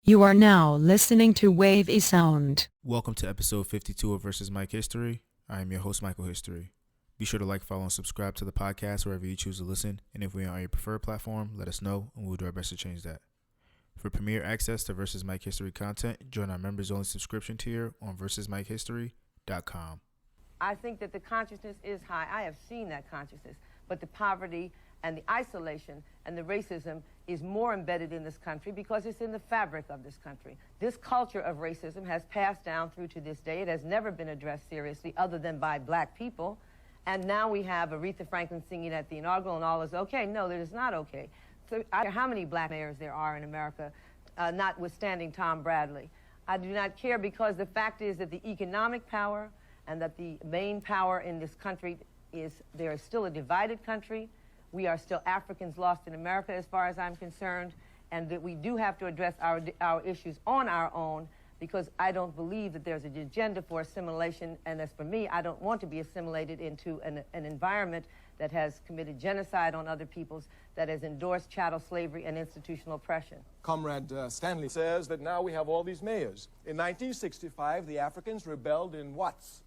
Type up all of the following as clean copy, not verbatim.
You are now listening to Wavy Sound. Welcome to episode 52 of Versus Mike History. I am your host, Michael History. Be sure to like, follow, and subscribe to the podcast wherever you choose to listen. And if we are on your preferred platform, let us know, and we'll do our best to change that. For premier access to Versus Mike History content, join our members-only subscription tier on versusmikehistory.com. I think that the consciousness is high. I have seen that consciousness. But the poverty and the isolation and the racism is more embedded in this country because it's in the fabric of this country. This culture of racism has passed down through to this day. It has never been addressed seriously other than by black people. And now we have Aretha Franklin singing at the inaugural and all is okay. No, that is not okay. So I don't care how many black mayors there are in America, notwithstanding Tom Bradley. I do not care because the fact is that the economic power and that the main power in this country is there is still a divided country. We are still Africans lost in America as far as I'm concerned, and that we do have to address our issues on our own because I don't believe that there's an agenda for assimilation, and as for me, I don't want to be assimilated into an environment that has committed genocide on other peoples, that has endorsed chattel slavery and institutional oppression. Comrade Stanley says that now we have all these mayors. In 1965, the Africans rebelled in Watts.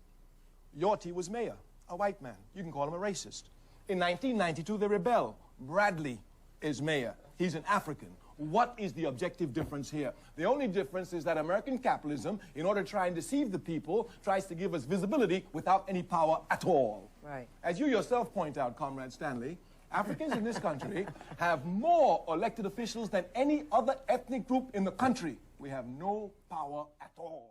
Yorty was mayor, a white man. You can call him a racist. In 1992, they rebel. Bradley is mayor. He's an African. What is the objective difference here? The only difference is that American capitalism, in order to try and deceive the people, tries to give us visibility without any power at all. Right. As you yourself point out, Comrade Stanley, Africans in this country have more elected officials than any other ethnic group in the country. We have no power at all.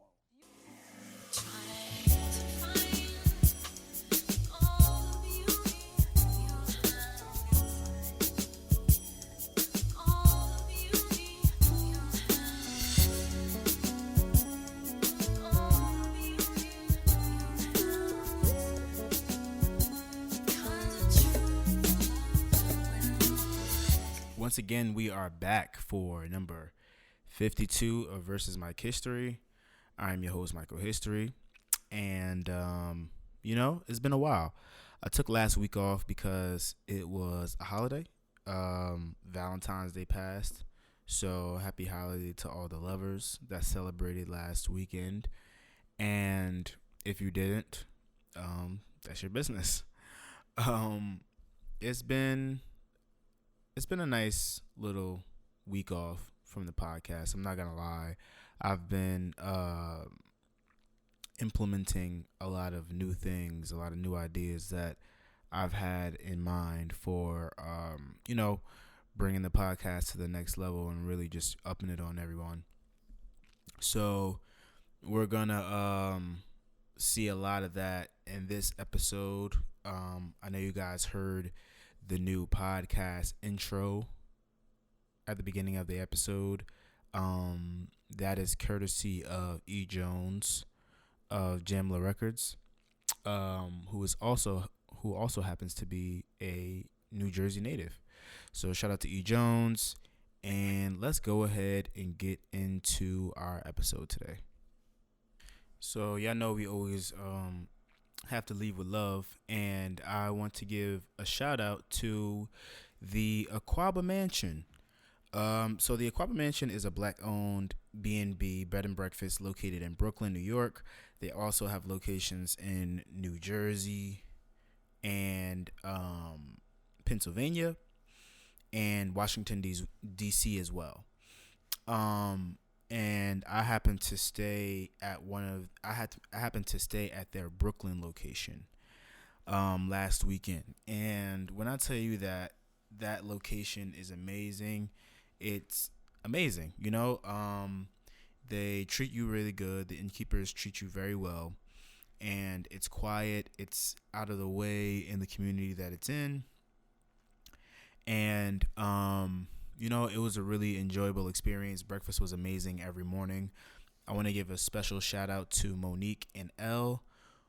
Once again, we are back for number 52 of Versus Mike History. I'm your host, Michael History. And, it's been a while. I took last week off because it was a holiday. Valentine's Day passed. So happy holiday to all the lovers that celebrated last weekend. And if you didn't, that's your business. It's been a nice little week off from the podcast. I'm not going to lie. I've been implementing a lot of new things, a lot of new ideas that I've had in mind for, bringing the podcast to the next level and really just upping it on everyone. So we're going to see a lot of that in this episode. I know you guys heard the new podcast intro at the beginning of the episode. That is courtesy of E. Jones of Jamla Records, who also happens to be a New Jersey native. So shout out to E. Jones, and let's go ahead and get into our episode today. So y'all know we always have to leave with love, and I want to give a shout out to the Awkabaa Mansion. So the Awkabaa Mansion is a black-owned B&B bed and breakfast located in Brooklyn, New York. They also have locations in New Jersey and Pennsylvania and Washington D.C. as well. And I happened to stay at their Brooklyn location last weekend. And when I tell you that location is amazing, it's amazing. They treat you really good. The innkeepers treat you very well, and it's quiet. It's out of the way in the community that it's in, and it was a really enjoyable experience. Breakfast was amazing every morning. I want to give a special shout out to Monique and Elle,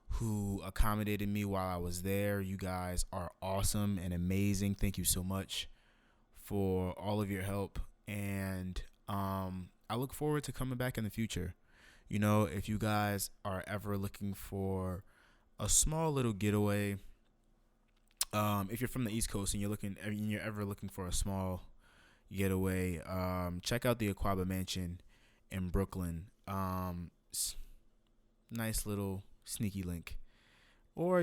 who accommodated me while I was there. You guys are awesome and amazing. Thank you so much for all of your help. And I look forward to coming back in the future. If you guys are ever looking for a small little getaway, if you're from the East Coast and you're ever looking for a small getaway, check out the Awkabaa Mansion in Brooklyn. Nice little sneaky link. Or,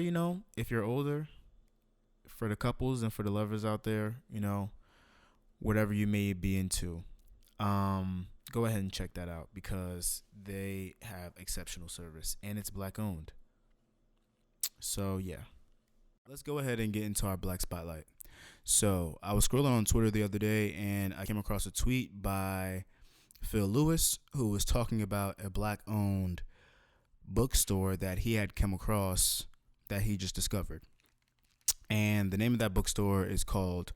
if you're older, for the couples and for the lovers out there, whatever you may be into, go ahead and check that out because they have exceptional service and it's Black owned. So, yeah. Let's go ahead and get into our Black Spotlight. So, I was scrolling on Twitter the other day and I came across a tweet by Phil Lewis, who was talking about a Black owned bookstore that he had come across that he just discovered. And the name of that bookstore is called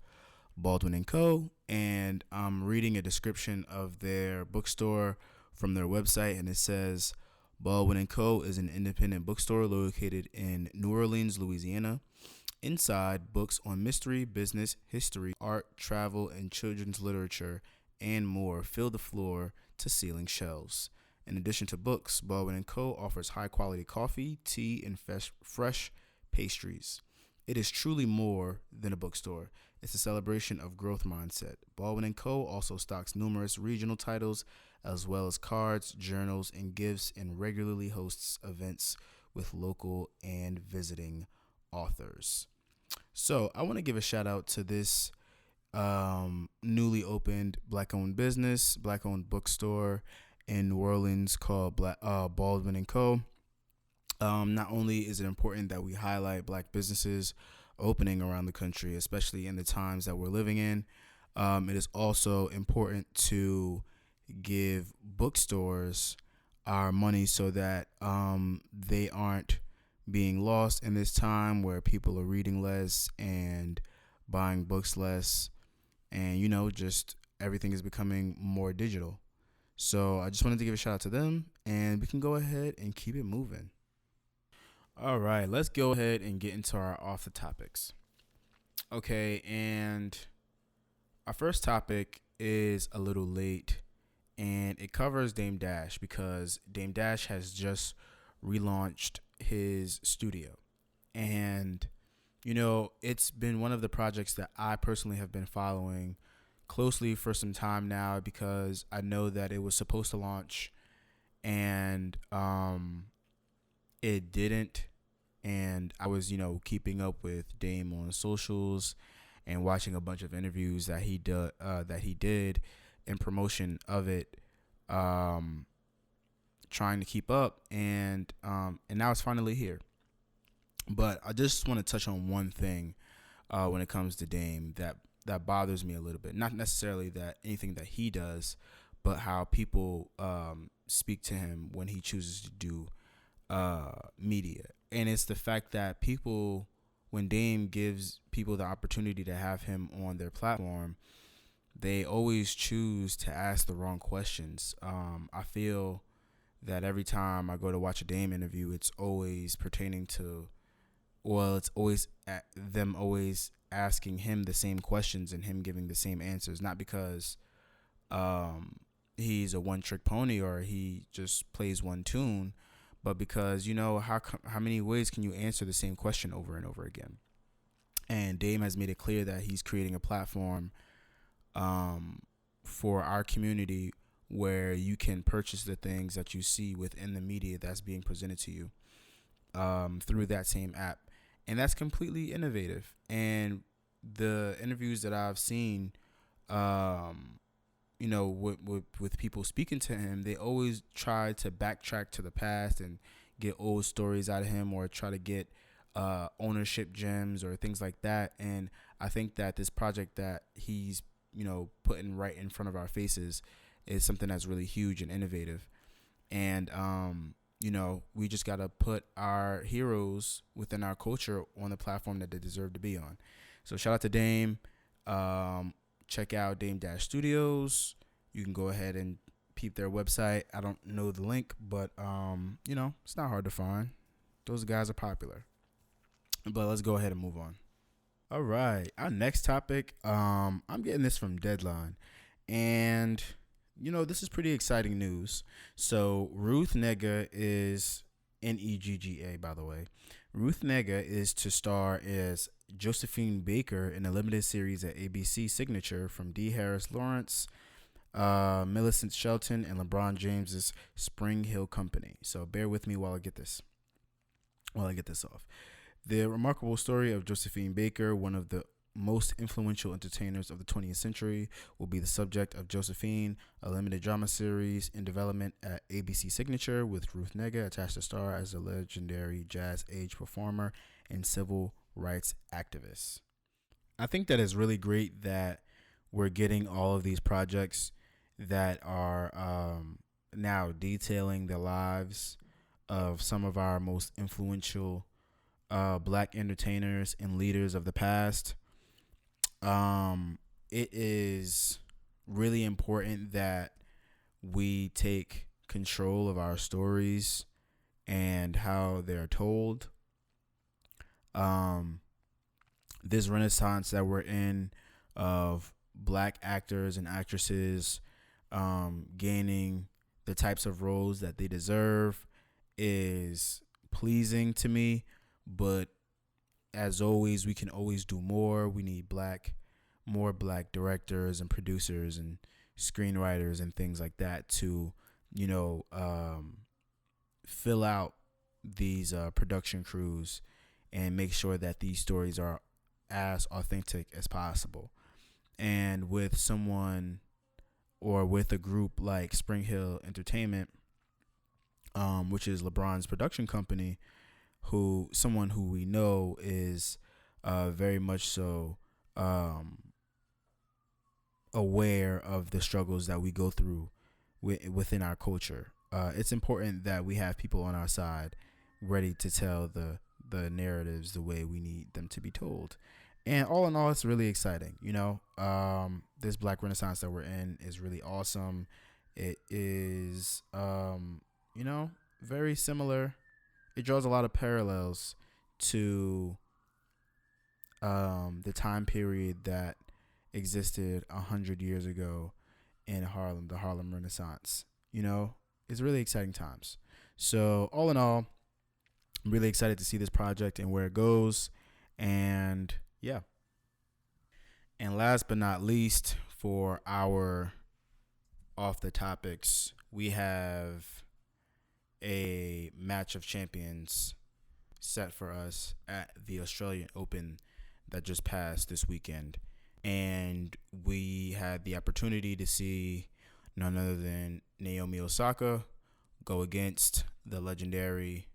Baldwin Co. And I'm reading a description of their bookstore from their website, and it says Baldwin Co. is an independent bookstore located in New Orleans, Louisiana. Inside, books on mystery, business, history, art, travel, and children's literature, and more fill the floor to ceiling shelves. In addition to books, Baldwin Co. offers high-quality coffee, tea, and fresh pastries. It is truly more than a bookstore. It's a celebration of growth mindset. Baldwin Co. also stocks numerous regional titles, as well as cards, journals, and gifts, and regularly hosts events with local and visiting authors. So I want to give a shout out to this newly opened Black-owned business, Black-owned bookstore in New Orleans called Baldwin Co. Not only is it important that we highlight Black businesses opening around the country, especially in the times that we're living in, it is also important to give bookstores our money so that they aren't being lost in this time where people are reading less and buying books less, and just everything is becoming more digital. So I just wanted to give a shout out to them, and we can go ahead and keep it moving. All right, let's go ahead and get into our off the topics. Okay, and our first topic is a little late, and it covers Dame Dash because Dame Dash has just relaunched his studio. And, it's been one of the projects that I personally have been following closely for some time now because I know that it was supposed to launch and it didn't. And I was, keeping up with Dame on socials and watching a bunch of interviews that he did in promotion of it, trying to keep up, and now it's finally here. But I just want to touch on one thing when it comes to Dame that bothers me a little bit. Not necessarily that anything that he does, but how people speak to him when he chooses to do media. And it's the fact that people, when Dame gives people the opportunity to have him on their platform, they always choose to ask the wrong questions. I feel that every time I go to watch a Dame interview, it's always pertaining to, it's always them always asking him the same questions and him giving the same answers. Not because he's a one-trick pony or he just plays one tune, but because, how many ways can you answer the same question over and over again? And Dame has made it clear that he's creating a platform for our community where you can purchase the things that you see within the media that's being presented to you through that same app. And that's completely innovative. And the interviews that I've seen, with people speaking to him, they always try to backtrack to the past and get old stories out of him or try to get ownership gems or things like that. And I think that this project that he's, putting right in front of our faces is something that's really huge and innovative. And, we just got to put our heroes within our culture on the platform that they deserve to be on. So shout out to Dame. Check out Dame Dash Studios. You can go ahead and peep their website. I don't know the link, but, it's not hard to find. Those guys are popular. But let's go ahead and move on. All right. Our next topic, I'm getting this from Deadline. And, this is pretty exciting news. So Ruth Negga is, Negga, by the way. Ruth Negga is to star as Josephine Baker in a limited series at ABC Signature from D. Harris Lawrence. Millicent Shelton, and LeBron James's Spring Hill Company. So bear with me while I get this off. The remarkable story of Josephine Baker, one of the most influential entertainers of the 20th century, will be the subject of Josephine, a limited drama series in development at ABC Signature, with Ruth Negga attached to star as a legendary jazz age performer and civil rights activist. I think that is really great that we're getting all of these projects that are now detailing the lives of some of our most influential black entertainers and leaders of the past. It is really important that we take control of our stories and how they're told. This renaissance that we're in of black actors and actresses gaining the types of roles that they deserve is pleasing to me, but as always, we can always do more. We need more black directors and producers and screenwriters and things like that to, fill out these production crews and make sure that these stories are as authentic as possible. And with someone or with a group like Spring Hill Entertainment, which is LeBron's production company, someone who we know is very much so aware of the struggles that we go through within our culture. It's important that we have people on our side ready to tell the narratives the way we need them to be told. And all in all, it's really exciting. This Black Renaissance that we're in is really awesome. It is, very similar. It draws a lot of parallels to the time period that existed 100 years ago in Harlem, the Harlem Renaissance. It's really exciting times. So all in all, I'm really excited to see this project and where it goes. And yeah. And last but not least, for our off the topics, we have a match of champions set for us at the Australian Open that just passed this weekend. And we had the opportunity to see none other than Naomi Osaka go against the legendary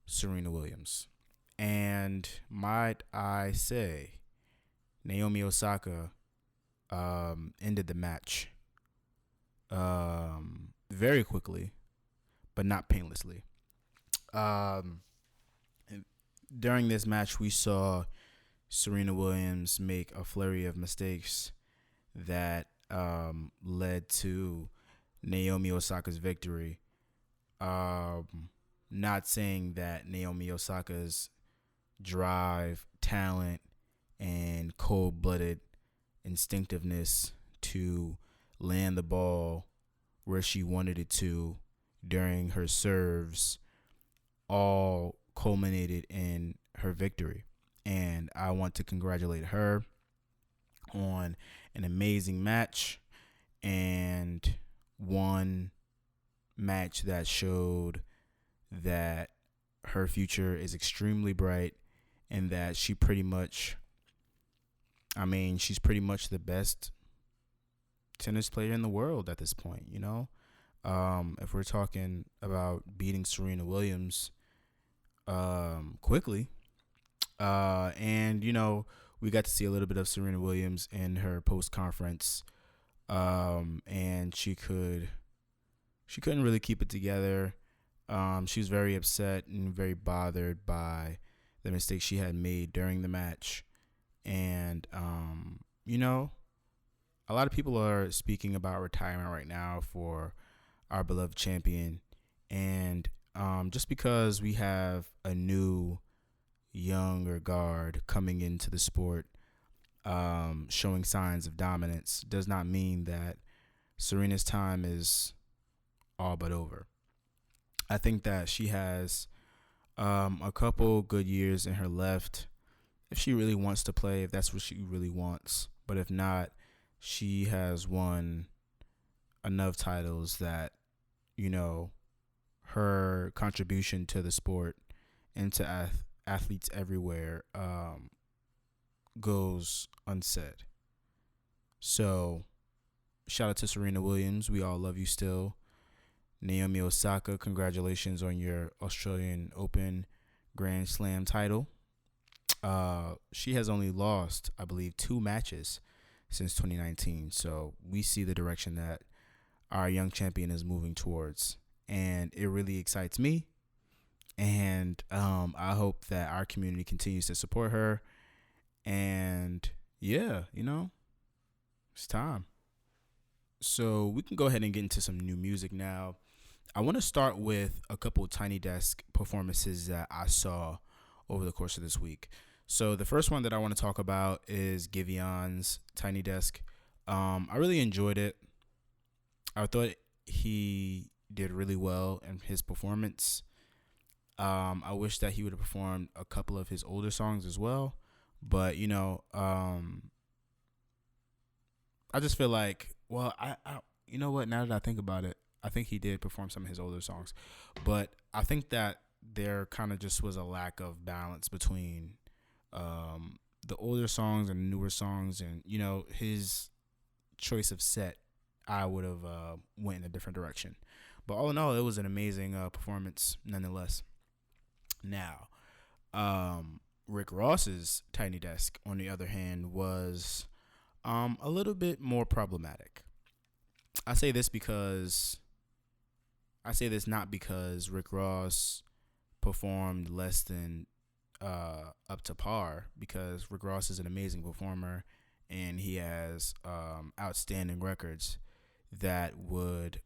Serena Williams. And might I say, Naomi Osaka ended the match very quickly, but not painlessly. During this match, we saw Serena Williams make a flurry of mistakes that led to Naomi Osaka's victory. Not saying that Naomi Osaka's drive, talent, and cold-blooded instinctiveness to land the ball where she wanted it to during her serves all culminated in her victory. And I want to congratulate her on an amazing match, and one match that showed that her future is extremely bright and that she's pretty much the best tennis player in the world at this point, If we're talking about beating Serena Williams quickly, and we got to see a little bit of Serena Williams in her post-conference, and she couldn't really keep it together. She was very upset and very bothered by the mistakes she had made during the match. And, a lot of people are speaking about retirement right now for our beloved champion. And just because we have a new younger guard coming into the sport, showing signs of dominance, does not mean that Serena's time is all but over. I think that she has a couple good years in her left if she really wants to play, if that's what she really wants. But if not, she has won enough titles that, you know, her contribution to the sport and to athletes everywhere goes unsaid. So, shout out to Serena Williams. We all love you still. Naomi Osaka, congratulations on your Australian Open Grand Slam title. She has only lost, I believe, 2 matches since 2019. So we see the direction that our young champion is moving towards. And it really excites me. And I hope that our community continues to support her. And yeah, it's time. So we can go ahead and get into some new music now. I want to start with a couple of Tiny Desk performances that I saw over the course of this week. So the first one that I want to talk about is Givion's Tiny Desk. I really enjoyed it. I thought he did really well in his performance. I wish that he would have performed a couple of his older songs as well. But, I just feel like, well, I you know what, now that I think about it, I think he did perform some of his older songs. But I think that there kind of just was a lack of balance between the older songs and newer songs. And, his choice of set, I would have went in a different direction. But all in all, it was an amazing performance nonetheless. Now, Rick Ross's Tiny Desk, on the other hand, was a little bit more problematic. I say this not because Rick Ross performed less than up to par, because Rick Ross is an amazing performer and he has outstanding records that would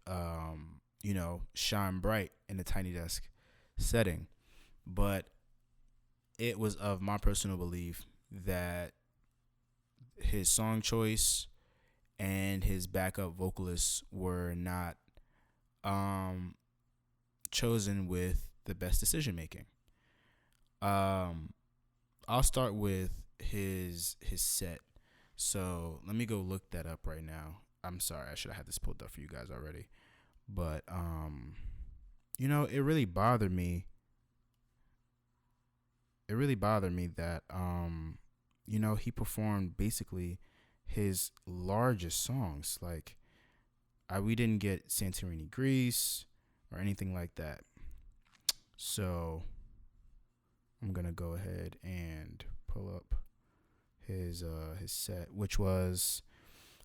shine bright in the Tiny Desk setting. But it was of my personal belief that his song choice and his backup vocalists were not chosen with the best decision making. I'll start with his set. So let me go look that up right now. I'm sorry, I should have had this pulled up for you guys already. But it really bothered me. It really bothered me that he performed basically his largest songs. Like, we didn't get Santorini, Greece, or anything like that. So I'm gonna go ahead and pull up his set, which was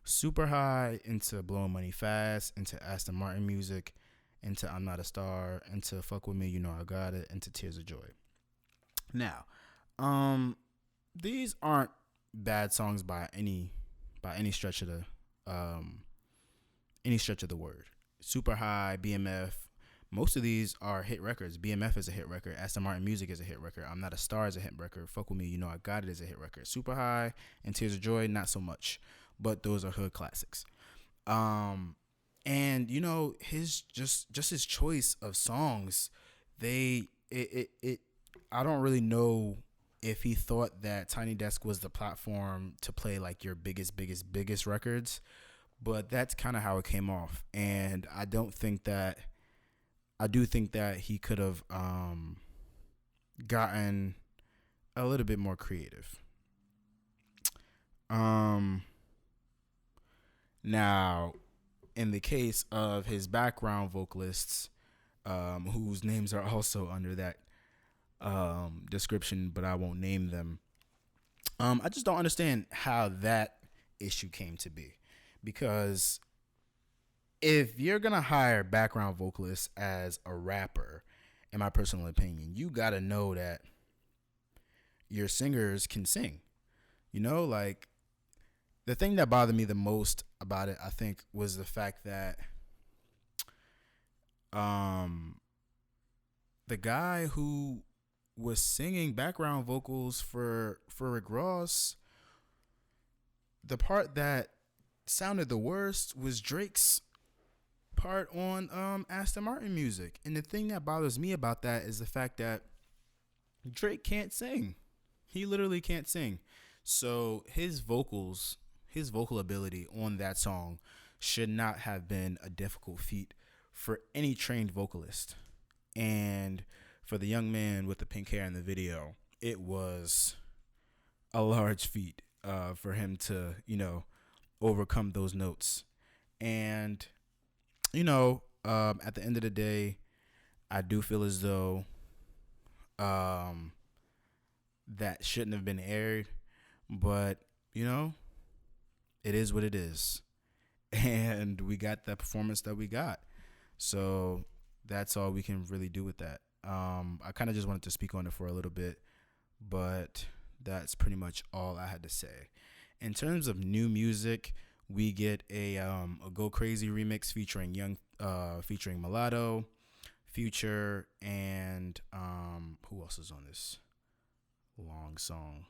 Super High, into Blowing Money Fast, into Aston Martin Music, into I'm Not a Star, into Fuck With Me, You Know I Got It, into Tears of Joy. Now, these aren't bad songs by any stretch of the word. Super High, BMF, most of these are hit records. BMF is a hit record. Aston Martin Music is a hit record. I'm Not a Star is a hit record. Fuck With Me, You Know I Got It is a hit record. Super High and Tears of Joy, not so much, but those are hood classics. And his his choice of songs, I don't really know if he thought that Tiny Desk was the platform to play like your biggest records, but that's kind of how it came off. And I do think that he could have gotten a little bit more creative. Now, in the case of his background vocalists, whose names are also under that description, but I won't name them. I just don't understand how that issue came to be, because if you're gonna hire background vocalists as a rapper, in my personal opinion, you gotta know that your singers can sing. Like, the thing that bothered me the most about it, I think, was the fact that the guy who was singing background vocals for Rick Ross, the part that sounded the worst was Drake's part on Aston Martin Music. And the thing that bothers me about that is the fact that Drake can't sing. He literally can't sing. So his vocals, his vocal ability on that song should not have been a difficult feat for any trained vocalist. And for the young man with the pink hair in the video, it was a large feat for him to, overcome those notes. And, at the end of the day, I do feel as though that shouldn't have been aired. But, it is what it is. And we got the performance that we got. So that's all we can really do with that. I kind of just wanted to speak on it for a little bit, but that's pretty much all I had to say. In terms of new music, we get a Go Crazy remix featuring Mulatto, Future, and who else is on this long song?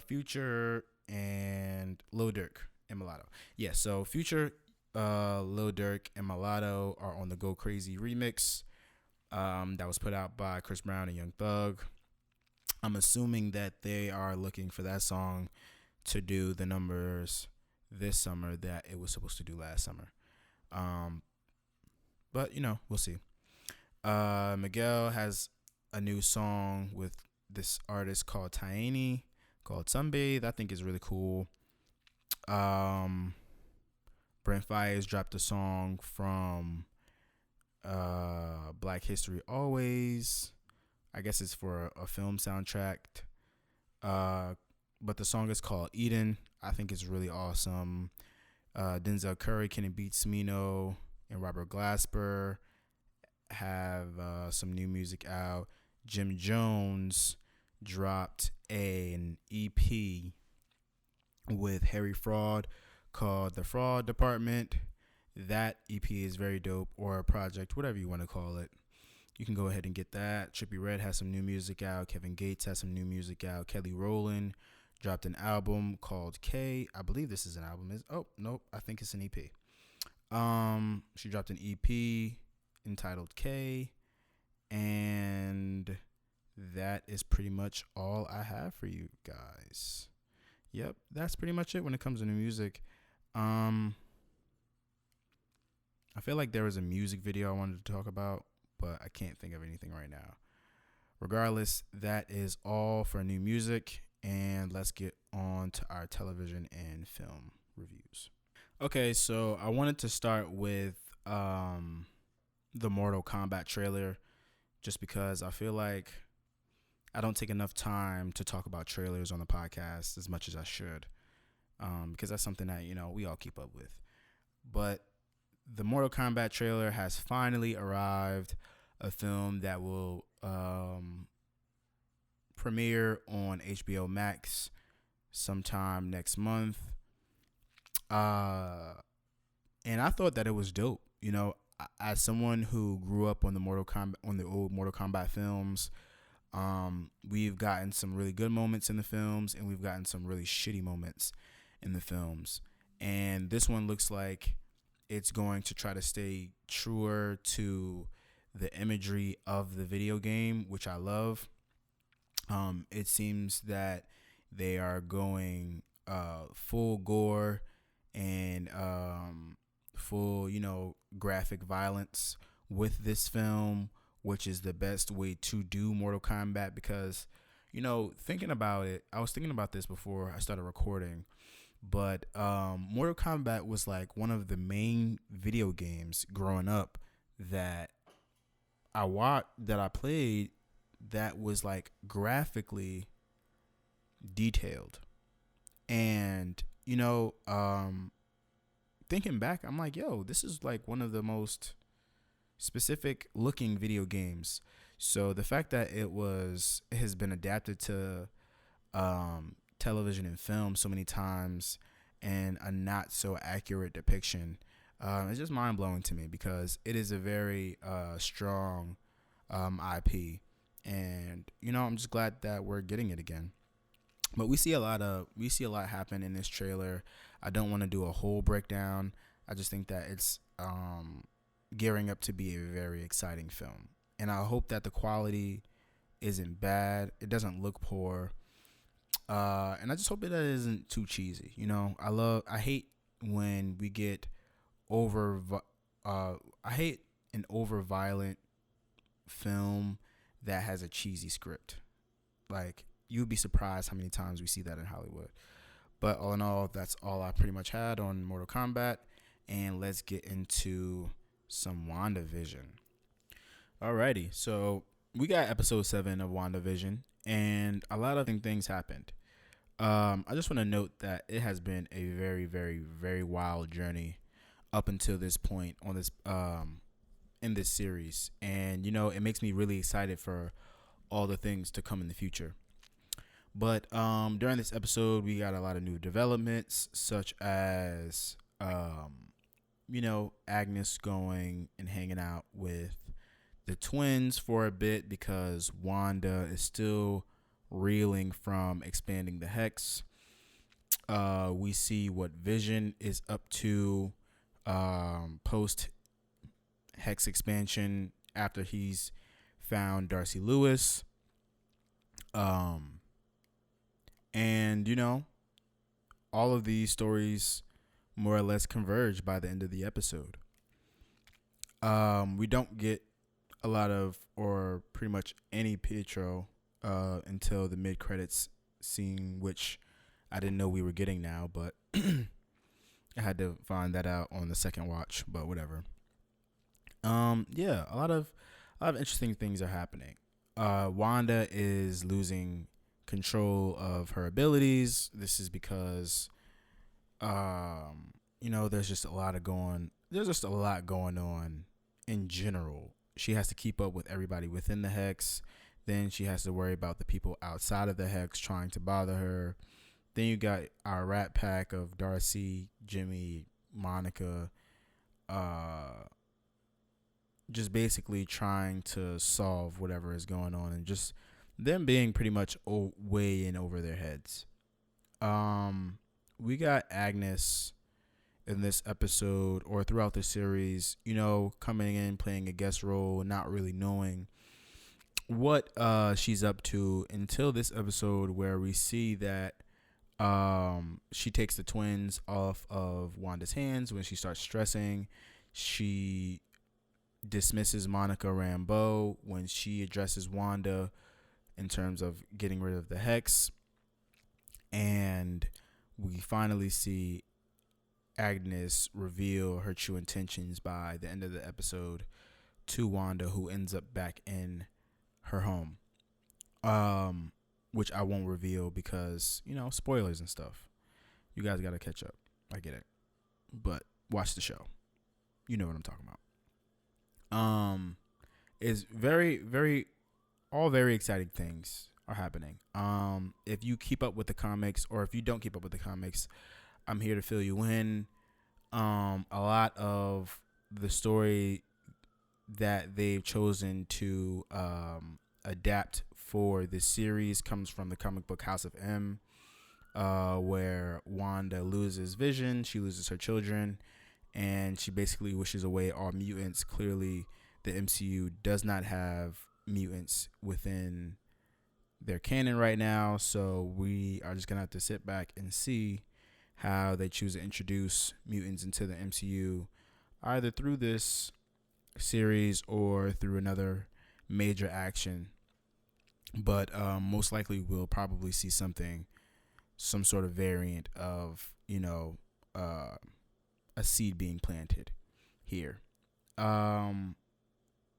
Future and Lil Durk and Mulatto. Yeah, so Future, Lil Durk, and Mulatto are on the Go Crazy remix that was put out by Chris Brown and Young Thug. I'm assuming that they are looking for that song to do the numbers this summer that it was supposed to do last summer. But, we'll see. Miguel has a new song with this artist called Tiny called Sunbathe. I think is really cool. Brent Faiyaz dropped a song from Black History Always. I guess it's for a film soundtrack. But the song is called Eden. I think it's really awesome. Denzel Curry, Kenny Beats Smino, and Robert Glasper have some new music out. Jim Jones dropped an EP with Harry Fraud called The Fraud Department. That EP is very dope, or a project, whatever you want to call it. You can go ahead and get that. Trippie Redd has some new music out. Kevin Gates has some new music out. Kelly Rowland dropped an album called K. I believe this is an album. Nope. I think it's an EP. She dropped an EP entitled K. And that is pretty much all I have for you guys. Yep, that's pretty much it when it comes to new music. I feel like there was a music video I wanted to talk about, but I can't think of anything right now. Regardless, that is all for new music, and let's get on to our television and film reviews. Okay, so I wanted to start with the Mortal Kombat trailer, just because I feel like I don't take enough time to talk about trailers on the podcast as much as I should, because that's something that, we all keep up with. But the Mortal Kombat trailer has finally arrived, a film that will premiere on HBO Max sometime next month. And I thought that it was dope. As someone who grew up on the old Mortal Kombat films, we've gotten some really good moments in the films, and we've gotten some really shitty moments in the films. And this one looks like it's going to try to stay truer to the imagery of the video game, which I love. It seems that they are going full gore and full, graphic violence with this film, which is the best way to do Mortal Kombat because, thinking about it, I was thinking about this before I started recording, but Mortal Kombat was like one of the main video games growing up that I played that was like graphically detailed. And, thinking back, I'm like, yo, this is like one of the most specific looking video games. So the fact that it has been adapted to television and film so many times and a not so accurate depiction, it's just mind blowing to me because it is a very strong IP, and I'm just glad that we're getting it again. But we see a lot happen in this trailer. I don't want to do a whole breakdown. I just think that it's gearing up to be a very exciting film, and I hope that the quality isn't bad. It doesn't look poor. And I just hope that it isn't too cheesy. I hate when we get I hate an over violent film that has a cheesy script. Like, you'd be surprised how many times we see that in Hollywood. But all in all, that's all I pretty much had on Mortal Kombat. And let's get into some WandaVision. Alrighty, so we got episode 7 of WandaVision, and a lot of things happened. I just want to note that it has been a very, very, very wild journey up until this point on this in this series, and it makes me really excited for all the things to come in the future. But during this episode, we got a lot of new developments, such as Agnes going and hanging out with the twins for a bit because Wanda is still reeling from expanding the Hex. We see what Vision is up to post Hex expansion after he's found Darcy Lewis. And all of these stories more or less converge by the end of the episode. We don't get a lot of, or pretty much any Pietro until the mid-credits scene, which I didn't know we were getting now, but I had to find that out on the second watch, but whatever. A lot of interesting things are happening. Wanda is losing control of her abilities. This is because there's just a lot going on in general. She has to keep up with everybody within the Hex. Then she has to worry about the people outside of the Hex trying to bother her. Then you got our Rat Pack of Darcy, Jimmy, Monica, just basically trying to solve whatever is going on, and just them being pretty much way in over their heads. We got Agnes in this episode, or throughout the series, coming in, playing a guest role, not really knowing what she's up to until this episode, where we see that she takes the twins off of Wanda's hands when she starts stressing. She dismisses Monica Rambeau when she addresses Wanda in terms of getting rid of the Hex. And we finally see Agnes reveal her true intentions by the end of the episode to Wanda, who ends up back in her home. Which I won't reveal because, spoilers and stuff. You guys got to catch up. I get it. But watch the show. You know what I'm talking about. It's very exciting things are happening. If you keep up with the comics, or if you don't keep up with the comics, I'm here to fill you in. A lot of the story that they've chosen to adapt for this series comes from the comic book House of M, where Wanda loses Vision, she loses her children, and she basically wishes away all mutants. Clearly, the MCU does not have mutants within their canon right now, so we are just going to have to sit back and see how they choose to introduce mutants into the MCU, either through this series or through another major action. But most likely we'll probably see some sort of variant of, a seed being planted here.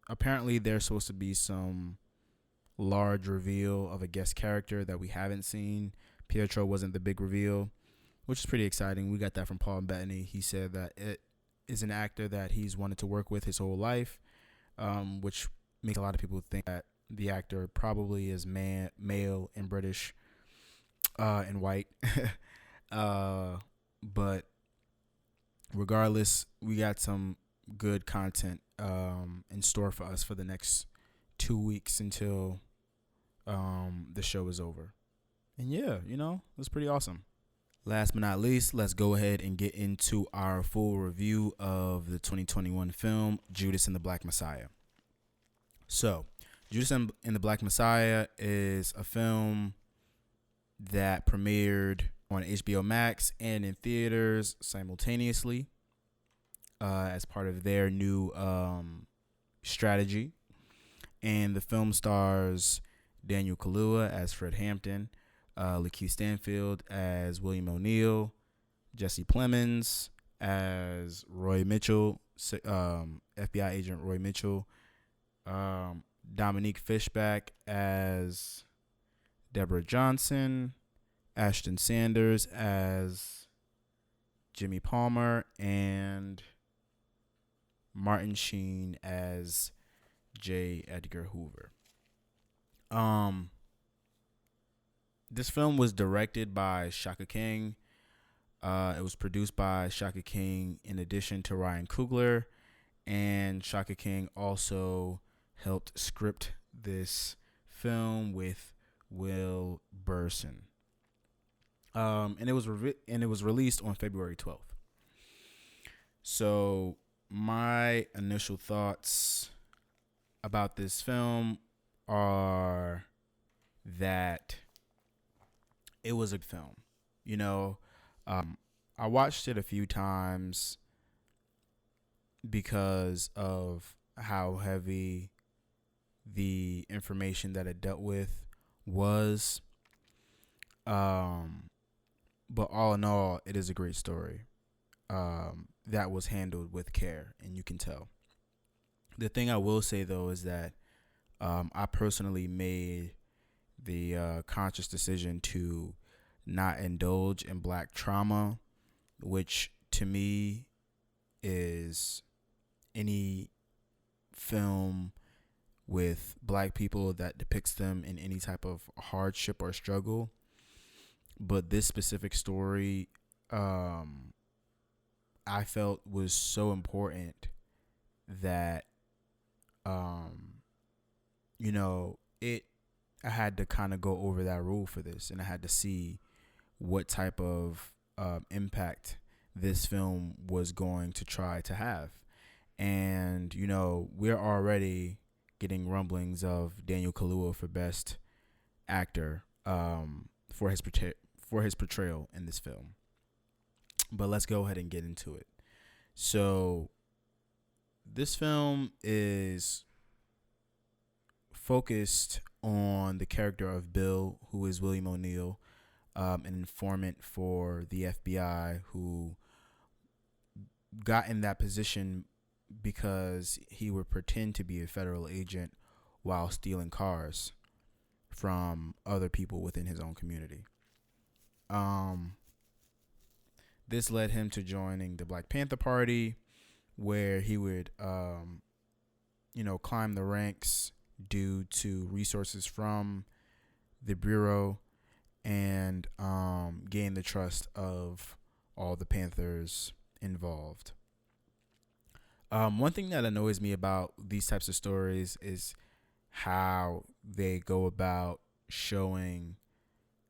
Apparently there's supposed to be some large reveal of a guest character that we haven't seen. Pietro wasn't the big reveal, which is pretty exciting. We got that from Paul Bettany. He said that it is an actor that he's wanted to work with his whole life, which makes a lot of people think that the actor probably is male and British and white. But regardless, we got some good content in store for us for the next 2 weeks until the show is over. And yeah, it's pretty awesome. Last but not least, let's go ahead and get into our full review of the 2021 film, Judas and the Black Messiah. So, Judas and the Black Messiah is a film that premiered on HBO Max and in theaters simultaneously as part of their new strategy. And the film stars Daniel Kaluuya as Fred Hampton, Lakeith Stanfield as William O'Neill, Jesse Plemons as Roy Mitchell, FBI agent Roy Mitchell, Dominique Fishback as Deborah Johnson, Ashton Sanders as Jimmy Palmer, and Martin Sheen as J. Edgar Hoover. This film was directed by Shaka King. It was produced by Shaka King in addition to Ryan Coogler, and Shaka King also helped script this film with Will Burson. And it was released on February 12th. So my initial thoughts about this film are that it was a film. You know, I watched it a few times because of how heavy the information that it dealt with was. But all in all, it is a great story that was handled with care, and you can tell. The thing I will say, though, is that I personally made the conscious decision to not indulge in Black trauma, which to me is any film with Black people that depicts them in any type of hardship or struggle. But this specific story, I felt was so important that, I had to kind of go over that rule for this, and I had to see what type of impact this film was going to try to have. And, we're already getting rumblings of Daniel Kaluuya for Best Actor for his portrayal in this film. But let's go ahead and get into it. So this film is focused on the character of Bill, who is William O'Neill, an informant for the FBI who got in that position because he would pretend to be a federal agent while stealing cars from other people within his own community. This led him to joining the Black Panther Party, where he would, climb the ranks due to resources from the Bureau and gain the trust of all the Panthers involved. One thing that annoys me about these types of stories is how they go about showing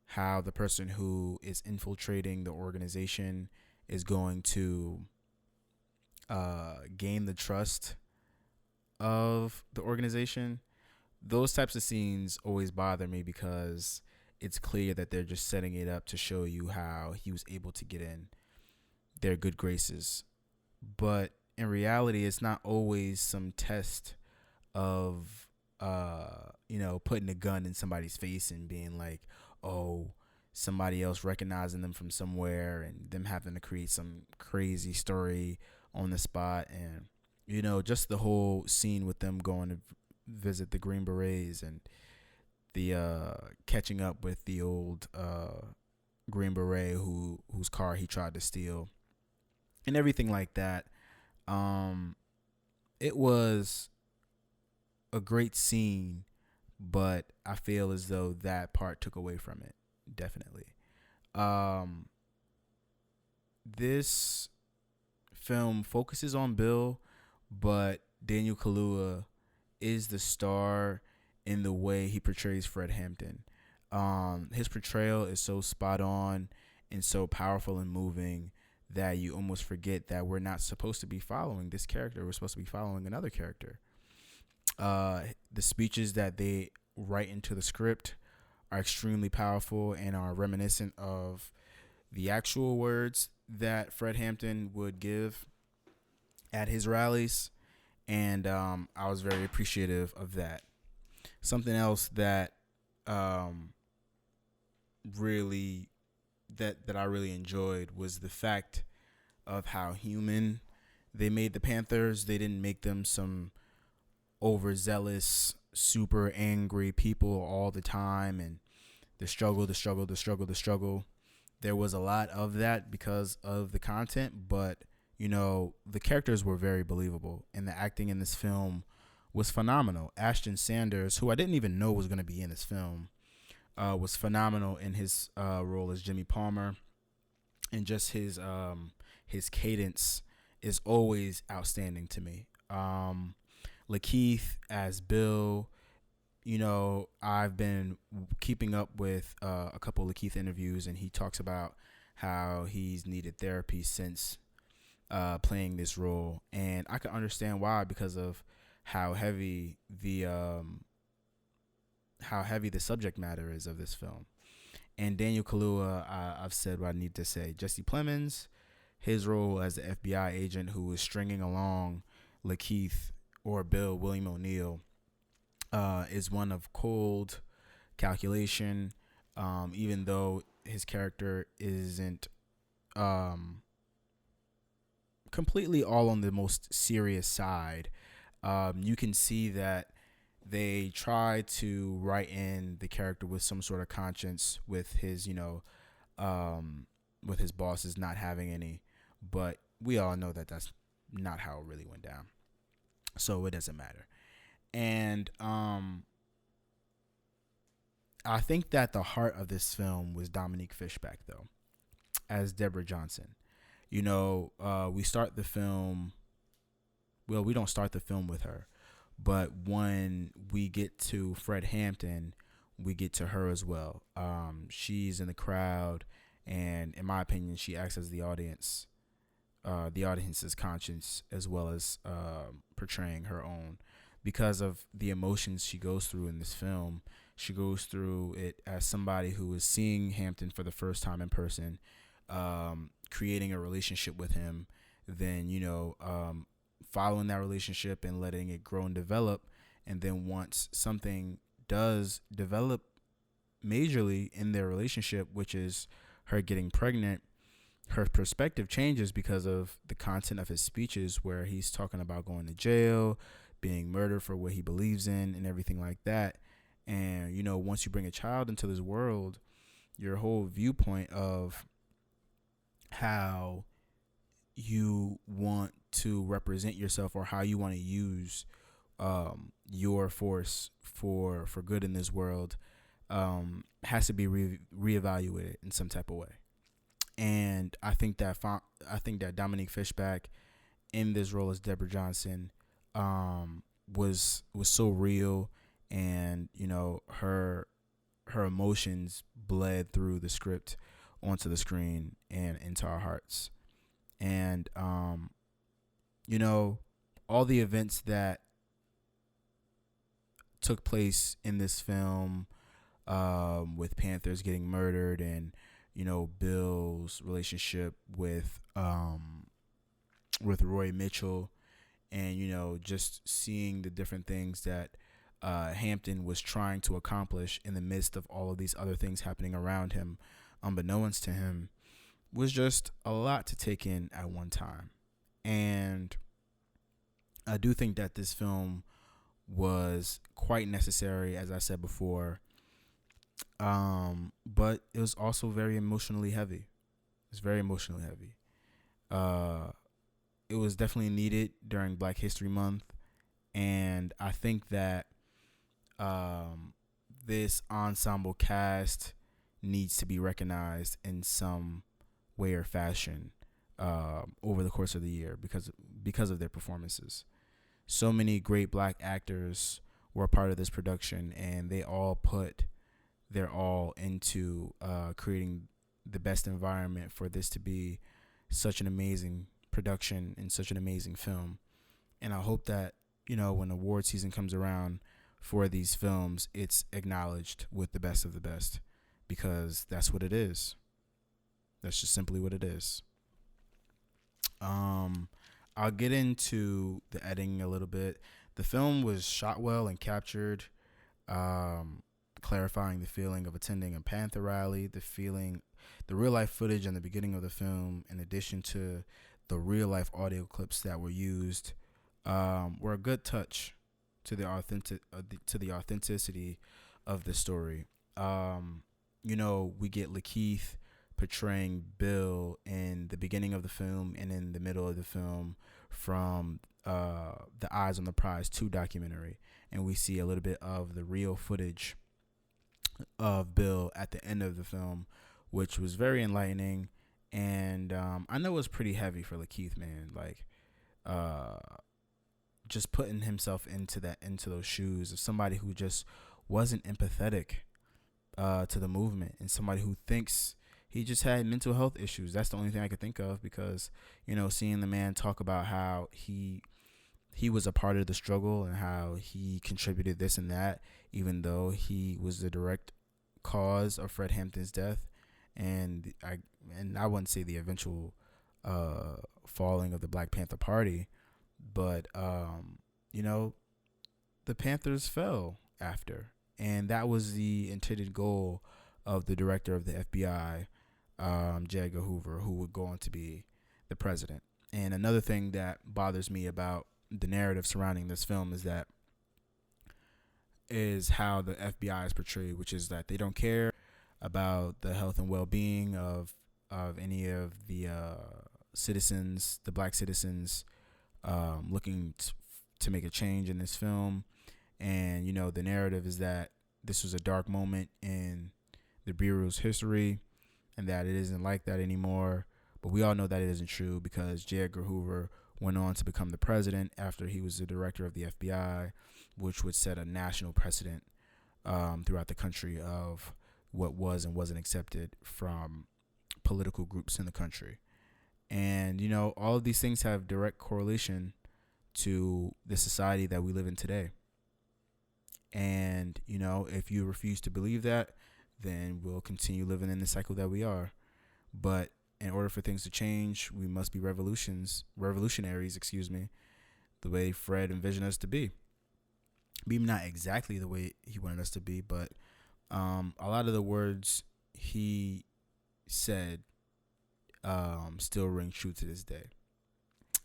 how the person who is infiltrating the organization is going to gain the trust of the organization. Those types of scenes always bother me because it's clear that they're just setting it up to show you how he was able to get in their good graces. But in reality, it's not always some test of, putting a gun in somebody's face and being like, oh, somebody else recognizing them from somewhere and them having to create some crazy story on the spot. And, just the whole scene with them going to visit the Green Berets and the catching up with the old Green Beret whose car he tried to steal and everything like that. It was a great scene, but I feel as though that part took away from it. Definitely. This film focuses on Bill, but Daniel Kaluuya is the star in the way he portrays Fred Hampton. His portrayal is so spot on and so powerful and moving that you almost forget that we're not supposed to be following this character. We're supposed to be following another character. The speeches that they write into the script are extremely powerful and are reminiscent of the actual words that Fred Hampton would give at his rallies. And I was very appreciative of that. Something else that really that I really enjoyed was the fact of how human they made the Panthers. They didn't make them some overzealous, super angry people all the time, and the struggle. There was a lot of that because of the content, but the characters were very believable, and the acting in this film was phenomenal. Ashton Sanders, who I didn't even know was going to be in this film, was phenomenal in his role as Jimmy Palmer, and just his cadence is always outstanding to me. Lakeith as Bill, I've been keeping up with a couple of Lakeith interviews, and he talks about how he's needed therapy since playing this role, and I can understand why, because of how heavy the subject matter is of this film. And Daniel Kaluuya, I've said what I need to say. Jesse Plemons, his role as the FBI agent who was stringing along Lakeith or Bill William O'Neill, is one of cold calculation, even though his character isn't completely all on the most serious side. You can see that they try to write in the character with some sort of conscience, with his, with his bosses not having any, but we all know that that's not how it really went down. So it doesn't matter. And I think that the heart of this film was Dominique Fishback, though, as Deborah Johnson. We start the film. Well, we don't start the film with her, but when we get to Fred Hampton, we get to her as well. She's in the crowd, and in my opinion, she acts as the audience's conscience, as well as portraying her own, because of the emotions she goes through in this film. She goes through it as somebody who is seeing Hampton for the first time in person, creating a relationship with him, then, following that relationship and letting it grow and develop. And then once something does develop majorly in their relationship, which is her getting pregnant, her perspective changes because of the content of his speeches, where he's talking about going to jail, being murdered for what he believes in, and everything like that. And, once you bring a child into this world, your whole viewpoint of how you want to represent yourself, or how you want to use your force for good in this world, has to be reevaluated in some type of way. And I think that Dominique Fishback in this role as Deborah Johnson was so real, and her emotions bled through the script onto the screen and into our hearts. And all the events that took place in this film, with Panthers getting murdered, and Bill's relationship with Roy Mitchell, and just seeing the different things that Hampton was trying to accomplish in the midst of all of these other things happening around him, unbeknownst to him, was just a lot to take in at one time. And I do think that this film was quite necessary, as I said before, but it was also very emotionally heavy. It's very emotionally heavy. It was definitely needed during Black History Month, and I think that this ensemble cast needs to be recognized in some way or fashion over the course of the year, because of their performances. So many great Black actors were a part of this production, and they all put their all into creating the best environment for this to be such an amazing production and such an amazing film. And I hope that, when award season comes around, for these films, it's acknowledged with the best of the best, because that's what it is. That's just simply what it is. I'll get into the editing a little bit. The film was shot well and captured, clarifying the feeling of attending a Panther rally, the real life footage in the beginning of the film, in addition to the real life audio clips that were used, were a good touch to the authenticity of the story. We get Lakeith portraying Bill in the beginning of the film and in the middle of the film from the Eyes on the Prize 2 documentary, and we see a little bit of the real footage of Bill at the end of the film, which was very enlightening. And I know it was pretty heavy for Lakeith, man. Like, just putting himself into those shoes of somebody who just wasn't empathetic to the movement, and somebody who thinks he just had mental health issues. That's the only thing I could think of, because, seeing the man talk about how he was a part of the struggle and how he contributed this and that, even though he was the direct cause of Fred Hampton's death, and I wouldn't say the eventual falling of the Black Panther Party, but the Panthers fell after, and that was the intended goal of the director of the FBI, J. Edgar Hoover, who would go on to be the president. And another thing that bothers me about the narrative surrounding this film is how the FBI is portrayed, which is that they don't care about the health and well-being of any of the citizens, the black citizens, looking to make a change in this film. And the narrative is that this was a dark moment in the Bureau's history, and that it isn't like that anymore. But we all know that it isn't true, because J. Edgar Hoover went on to become the president after he was the director of the FBI, which would set a national precedent throughout the country of what was and wasn't accepted from political groups in the country. And, all of these things have direct correlation to the society that we live in today. And, if you refuse to believe that, then we'll continue living in the cycle that we are. But in order for things to change, we must be revolutionaries, the way Fred envisioned us to be. Maybe not exactly the way he wanted us to be, but a lot of the words he said still ring true to this day.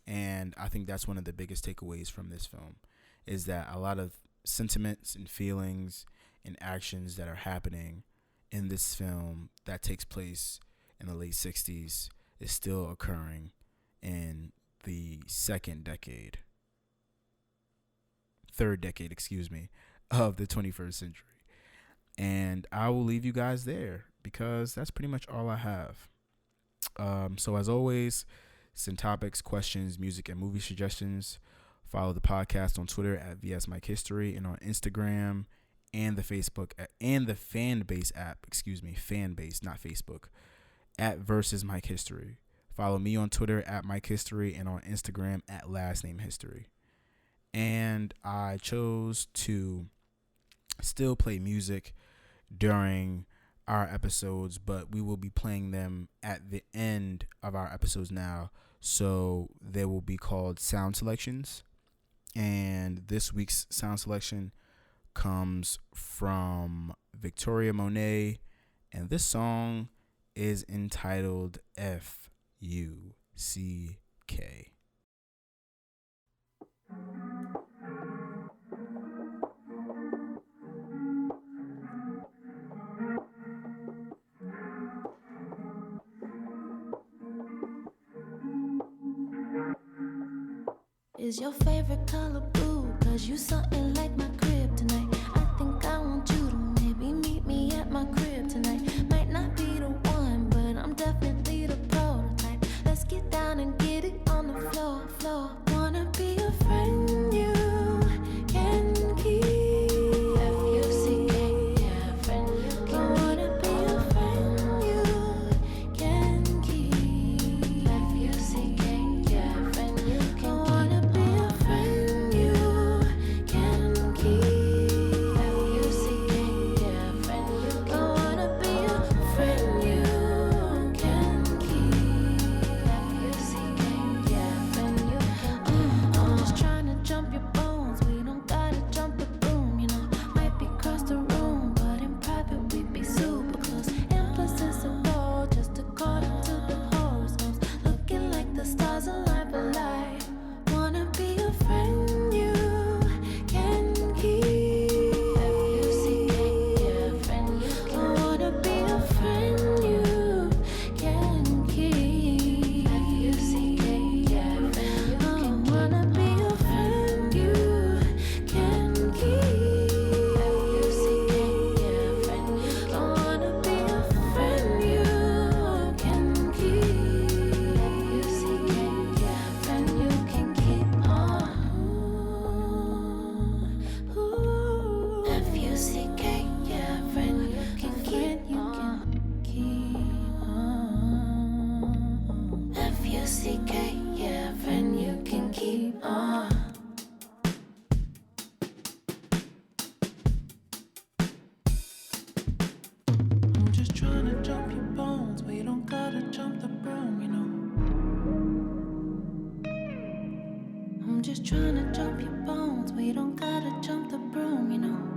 And I think that's one of the biggest takeaways from this film, is that a lot of sentiments and feelings and actions that are happening in this film that takes place in the late 60s is still occurring in the third decade, of the 21st century. And I will leave you guys there, because that's pretty much all I have. So as always, send topics, questions, music, and movie suggestions. Follow the podcast on Twitter at VSMikeHistory, and on Instagram and the Facebook and the Fanbase app, Fanbase, not Facebook, at Versus Mike History. Follow me on Twitter at Mike History, and on Instagram at Last Name History. And I chose to still play music during our episodes, but we will be playing them at the end of our episodes now. So they will be called sound selections. And this week's sound selection comes from Victoria Monet, and this song is entitled F.U.C.K. Is your favorite color blue? Cause you something like my crib tonight. I think I want you to maybe meet me at my crib tonight. Might not be the one, but I'm definitely the prototype. Let's get down and get it on the floor. Wanna be a friend you can keep. F.U.C.K, yeah, friend you can. Wanna be a friend you can keep. F.U.C.K, yeah, friend you can. Wanna be a friend you can keep. I'm just trying to jump your bones. We don't gotta jump the broom, you know.